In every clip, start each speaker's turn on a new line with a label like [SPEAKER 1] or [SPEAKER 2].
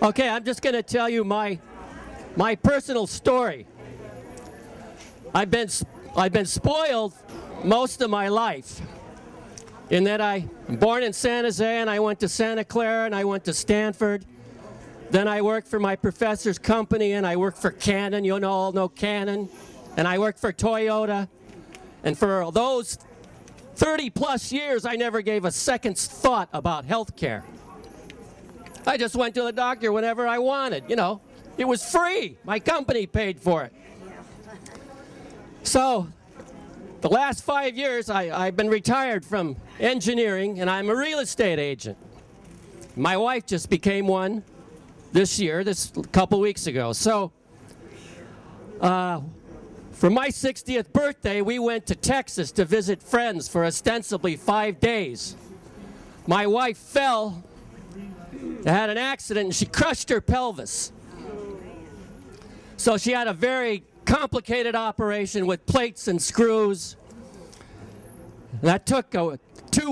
[SPEAKER 1] Okay, I'm just going to tell you my personal story. I've been spoiled most of my life in that I'm born in San Jose and I went to Santa Clara and I went to Stanford. Then I worked for my professor's company and I worked for Canon. You all know Canon. And I worked for Toyota. And for those 30-plus years, I never gave a second's thought about health care. I just went to the doctor whenever I wanted. You know, it was free. My company paid for it. So the last 5 years, I've been retired from engineering, and I'm a real estate agent. My wife just became one this year, a couple weeks ago. So for my 60th birthday, we went to Texas to visit friends for ostensibly 5 days. My wife fell, had an accident, and she crushed her pelvis. So she had a very complicated operation with plates and screws. That took 2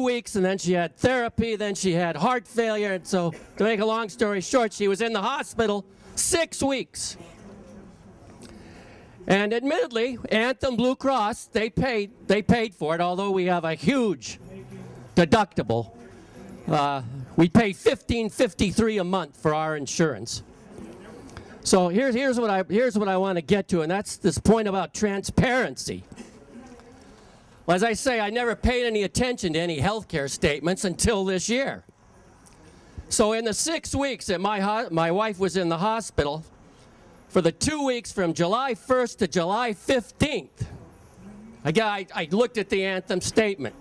[SPEAKER 1] weeks, and then she had therapy, then she had heart failure, and so to make a long story short, she was in the hospital 6 weeks. And admittedly, Anthem Blue Cross, they paid for it, although we have a huge deductible. We pay $15.53 a month for our insurance. So here's what I want to get to, and that's this point about transparency. Well, as I say, I never paid any attention to any health care statements until this year. So in the 6 weeks that my wife was in the hospital, for the 2 weeks from July 1st to July 15th, I looked at the Anthem statement,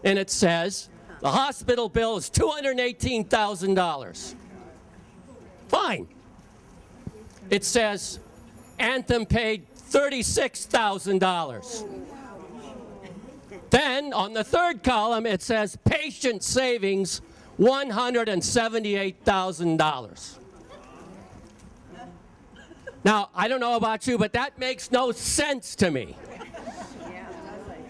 [SPEAKER 1] and it says the hospital bill is $218,000. Fine. It says Anthem paid $36,000. Then on the third column it says patient savings $178,000. Now, I don't know about you, but that makes no sense to me.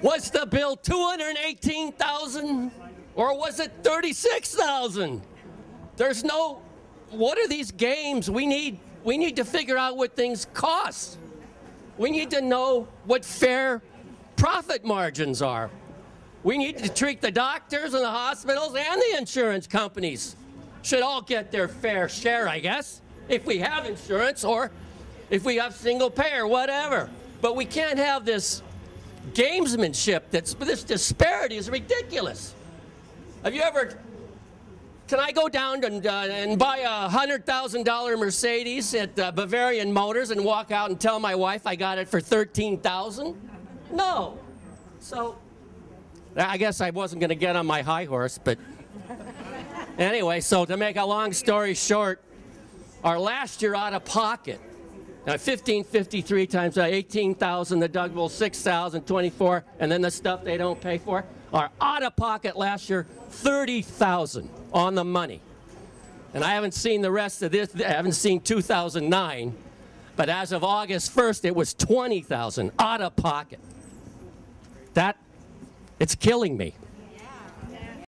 [SPEAKER 1] Was the bill $218,000 or was it $36,000? There's no, what are these games? We need to figure out what things cost. We need to know what fair profit margins are. We need to treat the doctors and the hospitals and the insurance companies should all get their fair share, I guess, if we have insurance or if we have single payer, whatever. But we can't have this gamesmanship. This disparity is ridiculous. Have you ever, can I go down and buy a $100,000 Mercedes at Bavarian Motors and walk out and tell my wife I got it for $13,000? No. So I guess I wasn't going to get on my high horse, but anyway, so to make a long story short, our last year out of pocket, now $15.53 times 18,000, the deductible $6,000, 24, and then the stuff they don't pay for. Our out of pocket last year, $30,000 on the money. And I haven't seen the rest of this. I haven't seen 2009, but as of August 1st, it was $20,000 out of pocket. It's killing me.